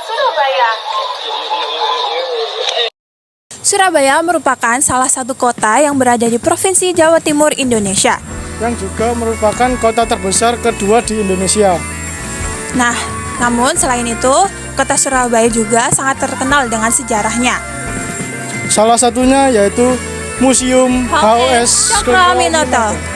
Surabaya. Surabaya merupakan salah satu kota yang berada di Provinsi Jawa Timur, Indonesia. Yang juga merupakan kota terbesar kedua di Indonesia. Nah, namun selain itu, kota Surabaya juga sangat terkenal dengan sejarahnya. Salah satunya yaitu Museum HOS Cokroaminoto.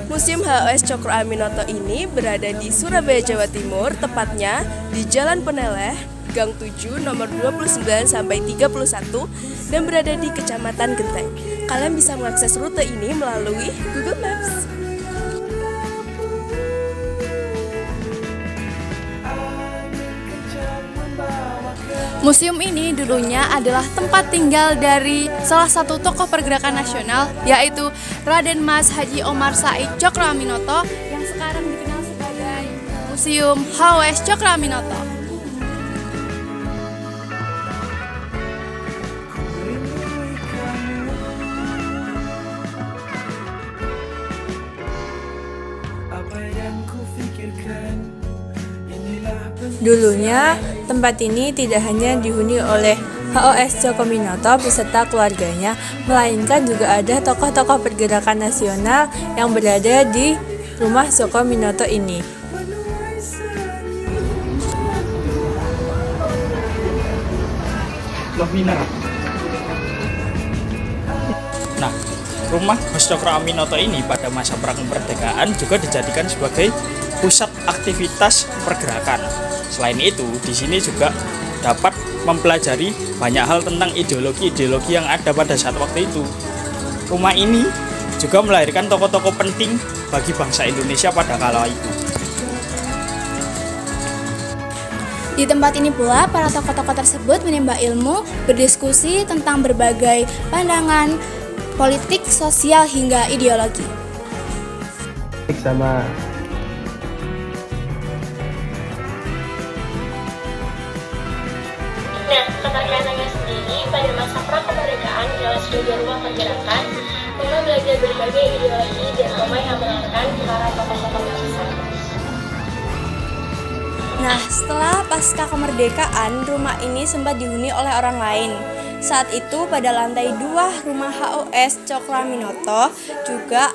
Museum HOS Cokroaminoto ini berada di Surabaya, Jawa Timur, tepatnya di Jalan Peneleh, Gang 7, nomor 29 sampai 31 dan berada di Kecamatan Genteng. Kalian bisa mengakses rute ini melalui Google Maps. Museum ini dulunya adalah tempat tinggal dari salah satu tokoh pergerakan nasional, yaitu Raden Mas Haji Omar Said Cokroaminoto yang sekarang dikenal sebagai Museum HOS Cokroaminoto. Dulunya, tempat ini tidak hanya dihuni oleh HOS Cokroaminoto beserta keluarganya, melainkan juga ada tokoh-tokoh pergerakan nasional yang berada di rumah Cokroaminoto ini. Nah, rumah HOS Cokroaminoto ini pada masa perang kemerdekaan juga dijadikan sebagai pusat aktivitas pergerakan. Selain itu, di sini juga dapat mempelajari banyak hal tentang ideologi-ideologi yang ada pada saat waktu itu. Rumah ini juga melahirkan tokoh-tokoh penting bagi bangsa Indonesia pada kala itu. Di tempat ini pula, para tokoh-tokoh tersebut menimba ilmu, berdiskusi tentang berbagai pandangan politik, sosial, hingga ideologi. Nah, keterkaitannya sendiri pada masa prakemerdekaan ialah sebagai ruang pergerakan dengan belajar berbagai ideologi dan tema yang menawarkan para tokoh-tokoh bangsa. Nah, setelah pasca kemerdekaan, rumah ini sempat dihuni oleh orang lain. Saat itu, pada lantai 2 rumah HOS Cokroaminoto juga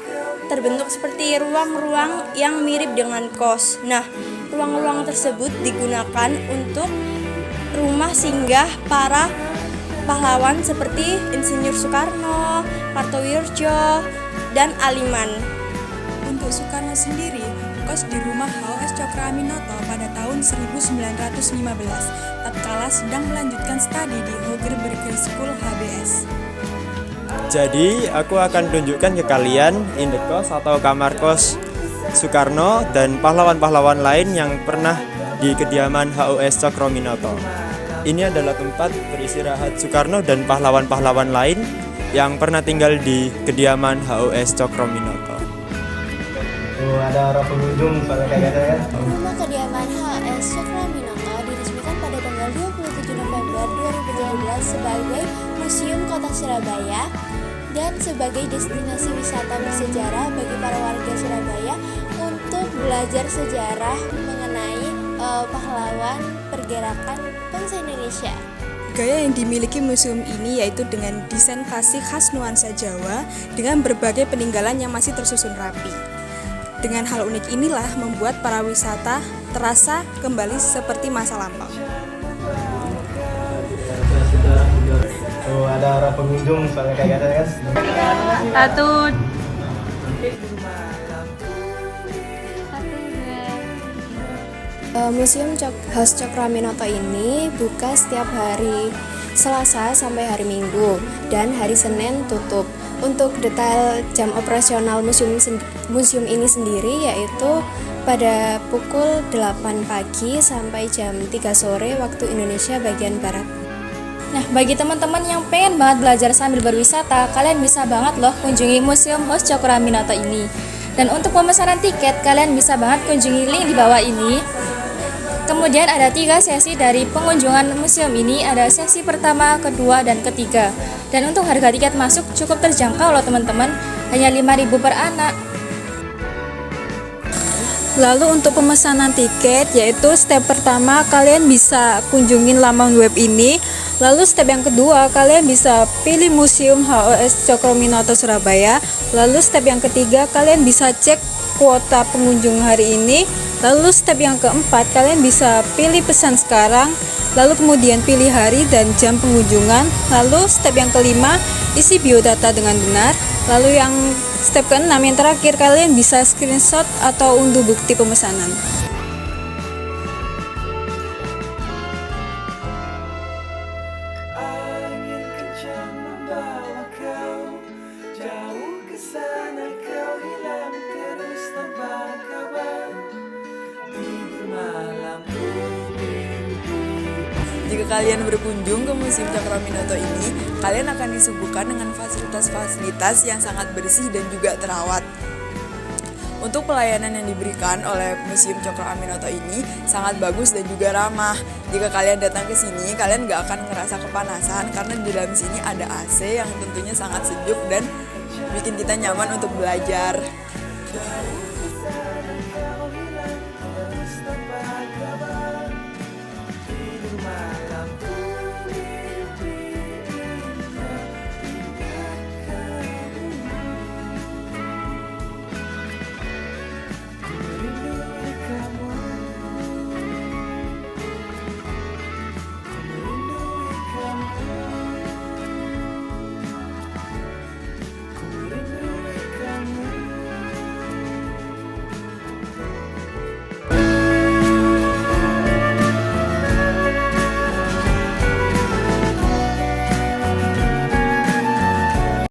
terbentuk seperti ruang-ruang yang mirip dengan kos. Nah, ruang-ruang tersebut digunakan untuk rumah singgah para pahlawan seperti Insinyur Soekarno, Kartowirjo, dan Aliman. Untuk Soekarno sendiri, kos di rumah HOS Cokroaminoto pada tahun 1915 tatkala sedang melanjutkan studi di Hoger Berkeley School HBS. Jadi, aku akan tunjukkan ke kalian indekos atau kamar kos Soekarno dan pahlawan-pahlawan lain yang pernah di kediaman HOS Cokroaminoto. Ini adalah tempat beristirahat Soekarno dan pahlawan-pahlawan lain yang pernah tinggal di kediaman HOS Cokroaminoto. Ada orang pengunjung pada kayak gitu ya. Rumah kediaman HOS Cokroaminoto diresmikan pada tanggal 27 November 2017 sebagai Museum Kota Surabaya dan sebagai destinasi wisata bersejarah bagi para warga Surabaya untuk belajar sejarah mengenai pahlawan pergerakan bangsa Indonesia. Gaya yang dimiliki museum ini yaitu dengan desain klasik khas nuansa Jawa dengan berbagai peninggalan yang masih tersusun rapi. Dengan hal unik inilah membuat para wisata terasa kembali seperti masa lampau. Ada orang pengunjung pada kayak gitu ya. Museum HOS Cokroaminoto ini buka setiap hari Selasa sampai hari Minggu dan hari Senin tutup. Untuk detail jam operasional museum ini sendiri yaitu pada pukul 8 pagi sampai jam 3 sore waktu Indonesia bagian Barat. Nah, bagi teman-teman yang pengen banget belajar sambil berwisata, kalian bisa banget loh kunjungi Museum HOS Cokroaminoto ini. Dan untuk pemesanan tiket, kalian bisa banget kunjungi link di bawah ini. Kemudian ada 3 sesi dari pengunjungan museum ini, ada sesi pertama, kedua, dan ketiga. Dan untuk harga tiket masuk cukup terjangkau loh teman-teman, hanya 5.000 per anak. Lalu untuk pemesanan tiket, yaitu step pertama kalian bisa kunjungin laman web ini. Lalu step yang kedua kalian bisa pilih Museum HOS Cokroaminoto Surabaya. Lalu step yang ketiga kalian bisa cek kuota pengunjung hari ini. Lalu step yang keempat kalian bisa pilih pesan sekarang. Lalu kemudian pilih hari dan jam pengunjungan. Lalu step yang kelima isi biodata dengan benar. Lalu yang step ke-6 yang terakhir kalian bisa screenshot atau unduh bukti pemesanan. Jika kalian berkunjung ke Museum Cokroaminoto ini, kalian akan disuguhkan dengan fasilitas-fasilitas yang sangat bersih dan juga terawat. Untuk pelayanan yang diberikan oleh Museum Cokroaminoto ini sangat bagus dan juga ramah. Jika kalian datang ke sini, kalian gak akan ngerasa kepanasan karena di dalam sini ada AC yang tentunya sangat sejuk dan bikin kita nyaman untuk belajar.